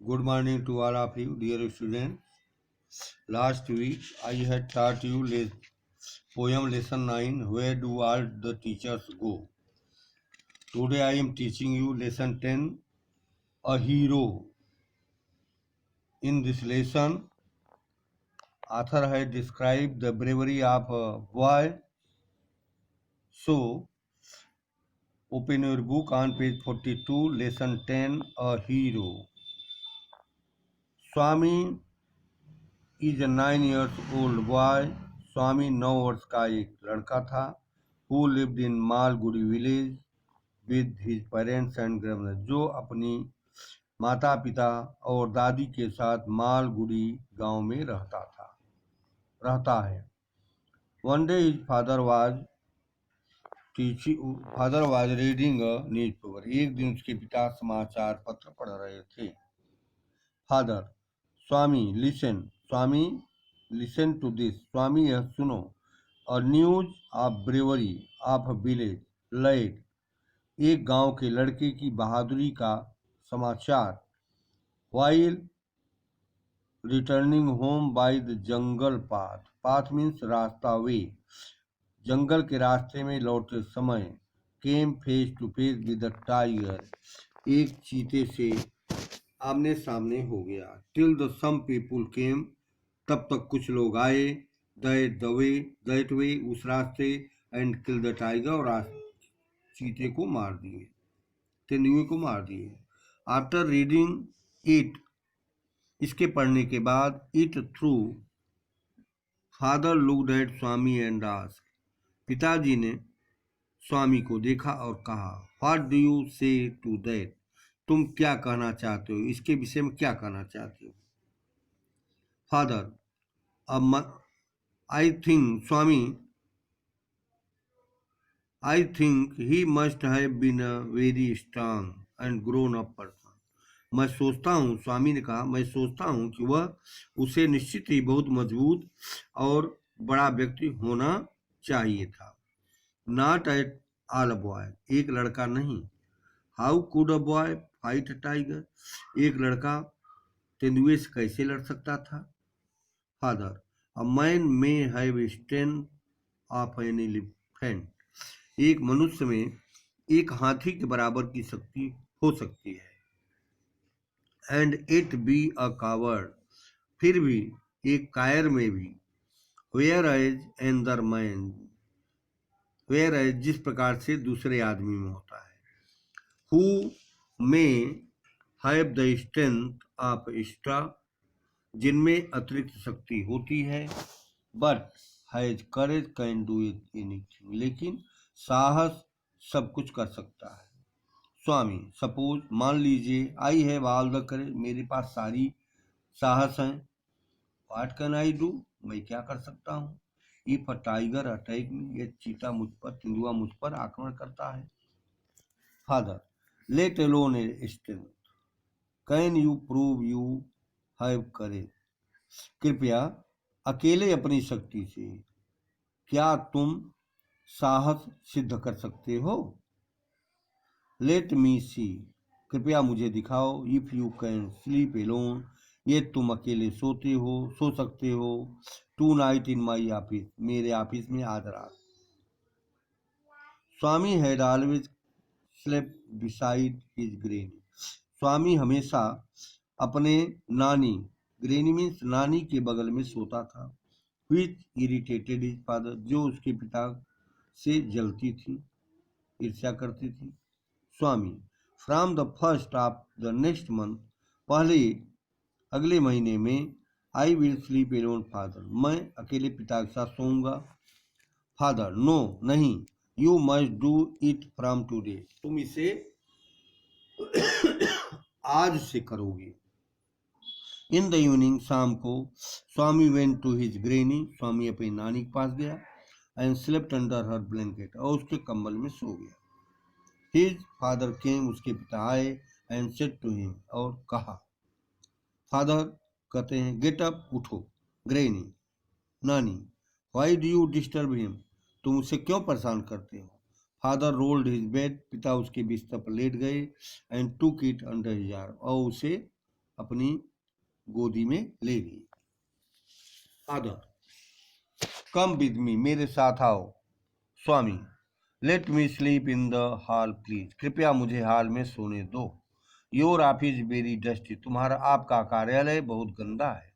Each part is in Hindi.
Good morning to all of you, dear students. Last week I had taught you poem lesson 9, Where Do All the Teachers Go? Today I am teaching you lesson 10, A Hero. In this lesson, author has described the bravery of a boy. So, open your book on page 42, lesson 10, A Hero. Swami is a 9 years old boy. स्वामी 9 वर्ष का एक लड़का था who lived in Malgudi village with his parents and grandmother, जो अपनी माता पिता और दादी के साथ मालगुडी गांव में रहता है. One day his father was reading a newspaper. एक दिन उसके पिता समाचार पत्र पढ़ रहे थे. Father, Swami listen to this. स्वामी यह सुनो. A news of bravery of a village lad. एक गांव के लड़के की बहादुरी का समाचार. While returning home by the jungle path. Path means रास्ता वे. जंगल के रास्ते में लौटते समय came face to face with a tiger. एक चीते से आमने सामने हो गया. Till the some people came. तब तक कुछ लोग आए. that way उस रास्ते and kill the tiger और चीते को मार दिए, तेंदुए को मार दिए. After reading it, इसके पढ़ने के बाद it through, father looked at Swami and asked. पिताजी ने स्वामी को देखा और कहा, What do you say to that? तुम क्या कहना चाहते हो, इसके विषय में क्या कहना चाहते हो? Father, I think he must have been a very strong and grown up person. मैं सोचता हूँ, स्वामी ने कहा, मैं सोचता हूँ कि वह उसे निश्चित ही बहुत मजबूत और बड़ा व्यक्ति होना चाहिए था. Not at all a boy. एक लड़का नहीं. How could a boy fight a tiger? एक लड़का तेंदुए से कैसे लड़ सकता था? Father, a man may have strength of an elephant. एक मनुष्य में एक हाथी के बराबर की शक्ति हो सकती है. And it be a coward. फिर भी एक कायर में भी. Whereas another man. Whereas जिस प्रकार से दूसरे आदमी में होता है. Who may have the strength of extra. जिनमें अतिरिक्त शक्ति होती है. But has courage can do anything. लेकिन साहस सब कुछ कर सकता है. स्वामी, सपोज मान लीजिए, I have all the courage, मेरे पास सारी साहस हैं. व्हाट कैन आई डू, मैं क्या कर सकता हूँ. इफ अ टाइगर अटैक मी, ये चीता मुझ पर, तेंदुआ मुझ पर आक्रमण करता है. Father, let alone a strength, can you prove you have courage. कृपया अकेले अपनी शक्ति से क्या तुम साहस सिद्ध कर सकते हो. लेट मी सी, कृपया मुझे दिखाओ. If you can sleep alone, ये तुम अकेले सो सकते हो. Tonight in my office, मेरे ऑफिस में आज रात. Swami had always slept beside his granny. Swami हमेशा अपने नानी, ग्रैनी मीन्स नानी के बगल में सोता था. विच इरिटेटेड हिज फादर, जो उसके पिता से जलती थी, ईर्ष्या करती थी. Swami, from the first of the next month, पहले अगले महीने में, I will sleep alone father, मैं अकेले पिता के साथ सोऊंगा. फादर, नो नहीं, you must do it from today, तुम इसे आज से करोगे. इन द इवनिंग, शाम को, स्वामी वेंट टू हिज ग्रैनी, स्वामी अपनी नानी के पास गया. And slept under her blanket, और उसके कंबल में सो गया. हिज फादर केम, उसके पिता आए. एंड सेड टू हिम, और कहा. फादर कहते हैं, गेट अप, उठो. ग्रैनी, नानी, why do you disturb him, तुम उसे क्यों परेशान करते हो. फादर रोल्ड हिज बेड, पिता उसके बिस्तर पर लेट गए. एंड टूक इट अंडर हिज आर्म, और उसे अपनी गोदी में ले ली। फादर, कम विद मी, मेरे साथ आओ। Swami, let me sleep in the hall please, कृपया मुझे हॉल में सोने दो। योर ऑफिस वेरी डस्टी, तुम्हारा आपका कार्यालय बहुत गंदा है।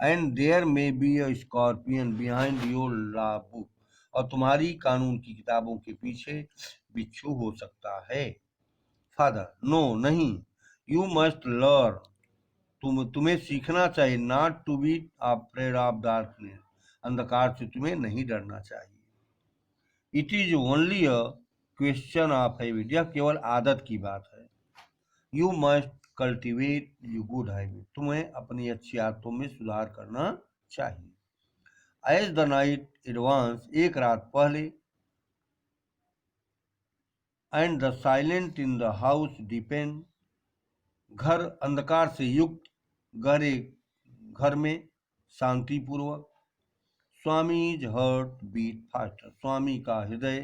And there may be a scorpion behind your law book, और तुम्हारी कानून की किताबों के पीछे बिच्छू हो सकता है। फादर, नो नहीं, यू मस्ट लर्न, तुम्हें सीखना चाहिए। Not to be afraid of darkness, अंधकार से तुम्हें नहीं डरना चाहिए। It is only a question of habit, यह केवल आदत की बात है। You must cultivate you good habit, तुम्हें अपनी अच्छी आदतों में सुधार करना चाहिए। एज द नाइट एडवांस, एक रात पहले, and the silent in the house depend, घर अंधकार से युक्त, गहरे घर में शांतिपूर्वक। स्वामी इज हर्ट बीट फास्टर, स्वामी का हृदय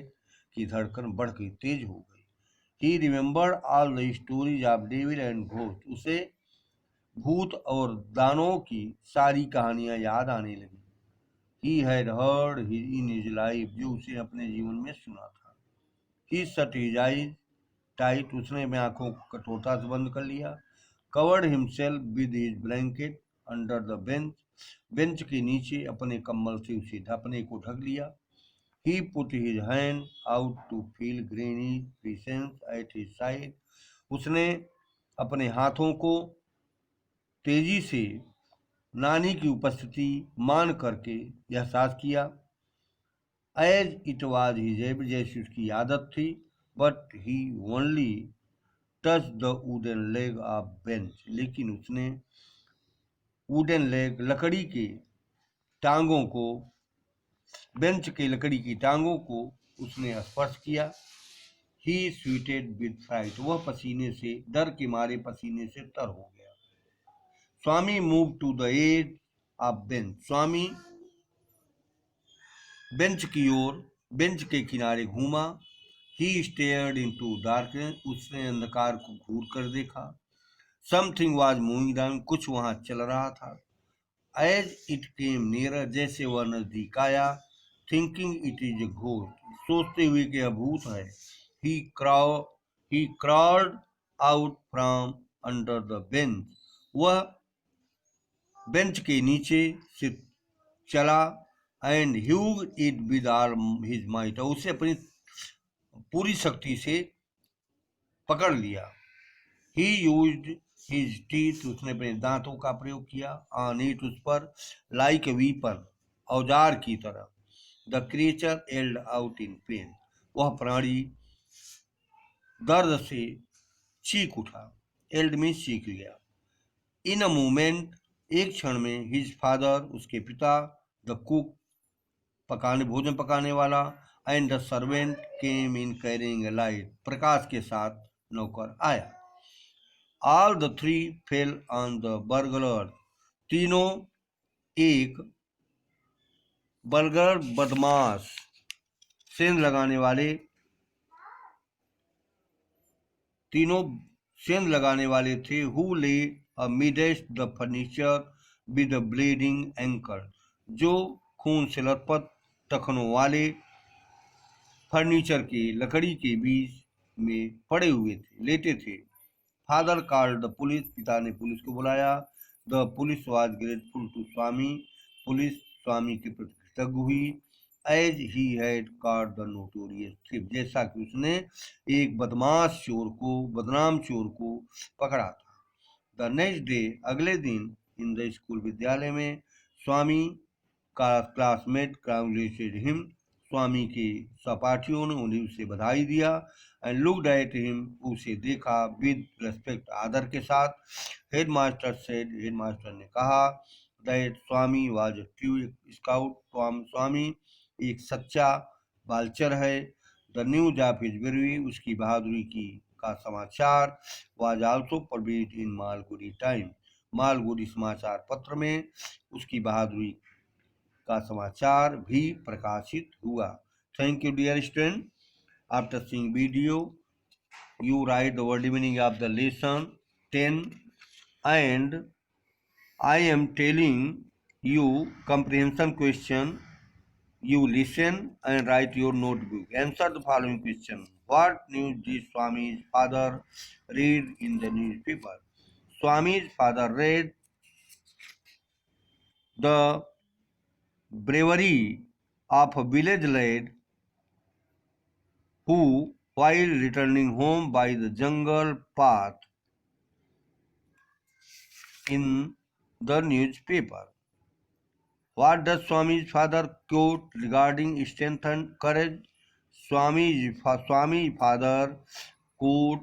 की धड़कन बढ़ गई, तेज हो गई। ही remembered all the stories of devil and ghost, उसे भूत और दानों की सारी कहानियां याद आने लगी। He had heard in his life, जो उसे अपने जीवन में सुना था। ही शट हिज आइज टाइट, उसने अपनी आंखों को कठोरता से बंद कर लिया। Covered himself with his blanket under the bench, bench के नीचे अपने कम्बल से उसे अपने को ढक लिया। He put his hand out to feel granny presence at his side, उसने अपने हाथों को तेजी से नानी की उपस्थिति मान करके एहसास किया। As it was his habit, जैसी उसकी आदत थी। But he only touch the wooden leg of bench, लेकिन उसने वुडन लेग, लकड़ी के टांगों को, बेंच के लकड़ी की टांगों को उसने स्पर्श किया। ही स्वीटेड विद फ्राइट, वह पसीने से, डर के मारे पसीने से तर हो गया। Swami move to the edge of bench, Swami bench की ओर, बेंच के किनारे घूमा। ही स्टेयर्ड इनटू डार्कनेस, उसने अंधकार को घूर कर देखा। समथिंग वाज मूविंग डाउन, कुछ वहां चल रहा था। एज इट केम नियरर, जैसे वह नजदीक आया। Thinking it is a ghost, सोचते हुए कि यह भूत है। He crawled out from under the bench, वह बेंच के नीचे से चला। And hug it with all his might, उसे अपनी पूरी शक्ति से पकड़ लिया। ही यूज्ड हिज टीथ, उसने अपने दांतों का प्रयोग किया। ऑन इट, उस पर। लाइक ए वीपन, औजार की तरह। The creature yelled out in pain, वह प्राणी दर्द से चीख उठा। एल्ड में चीख लिया। इन अ मोमेंट, एक क्षण में। हिज फादर, उसके पिता। द कुक, भोजन पकाने वाला। And the servant came in carrying a light, प्रकाश के साथ नौकर आया। All the three fell on the burglar, तीनों एक बर्गर बदमाश, सेंध लगाने वाले, तीनों सेंध लगाने वाले थे। Who lay amidst the furniture with bleeding ankle, जो खून से लथपथ टखनों वाले फर्नीचर के लकड़ी के बीच में पड़े हुए थे, लेटे थे। फादर कॉल्ड द पुलिस, पिता ने पुलिस को बुलाया। The police was grateful to Swami, police Swami के प्रति कृतज्ञ हुई। As he had caught the notorious thief, जैसा कि उसने एक बदमाश चोर को, बदनाम चोर को पकड़ा था। द नेक्स्ट डे, अगले दिन, इन द स्कूल, विद्यालय में, स्वामी का क्लासमेट कांग्रेचुलेटेड हिम, स्वामी के सहपाठियों ने उन्हें उसे बधाई दिया। एंड लुक्ड एट हिम, उसे देखा। विद रेस्पेक्ट, आदर के साथ। हेडमास्टर सेड, हेडमास्टर ने कहा। That Swami was a true scout, Swami एक सच्चा बालचर है। The news of his bravery, उसकी बहादुरी की का समाचार। Was also published in Malgudi time, Malgudi समाचार पत्र में उसकी बहादुरी का समाचार भी प्रकाशित हुआ। Thank you dear student. After seeing video, you write the word meaning of the lesson 10 and I am telling you comprehension question. You listen and write your notebook. Answer the following question. What news did Swami's father read in the newspaper? Swami's father read the bravery of a village lad who, while returning home by the jungle path in the newspaper. What does Swami's father quote regarding strength and courage? Swami father quote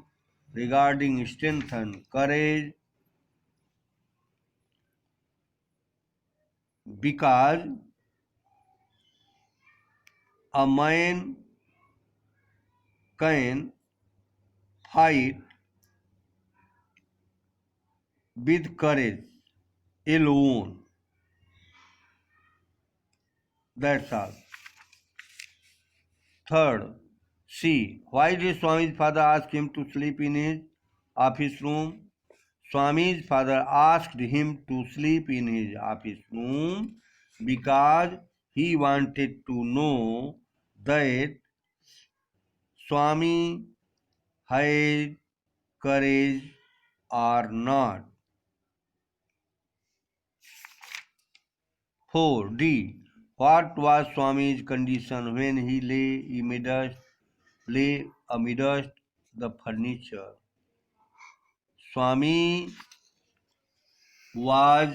regarding strength and courage because a man can fight with courage alone. That's all. Third, C. Why did Swami's father ask him to sleep in his office room? Swami's father asked him to sleep in his office room because he wanted to know that Swami had courage or not. 4. D. What was Swami's condition when he lay amidst the furniture? Swami was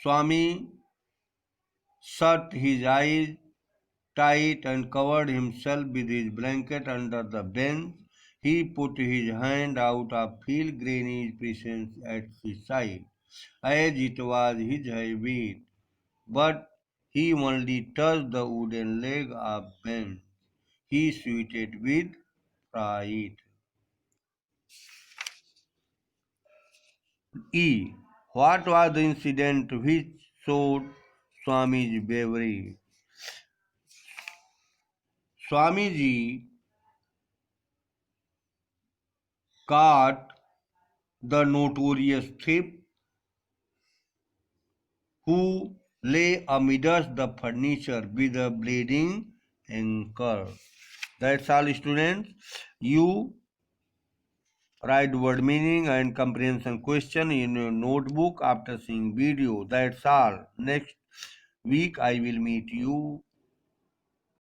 Swami shut his eyes tight and covered himself with his blanket under the bench. He put his hand out to feel Granny's presence at his side, as it was his habit, but he only touched the wooden leg of bench. He sweated with pride. E. What was the incident which showed Swami's bravery? Swamiji caught the notorious thief who lay amidst the furniture with a bleeding ankle. That's all, students. You write word meaning and comprehension question in your notebook after seeing video. That's all. Next week I will meet you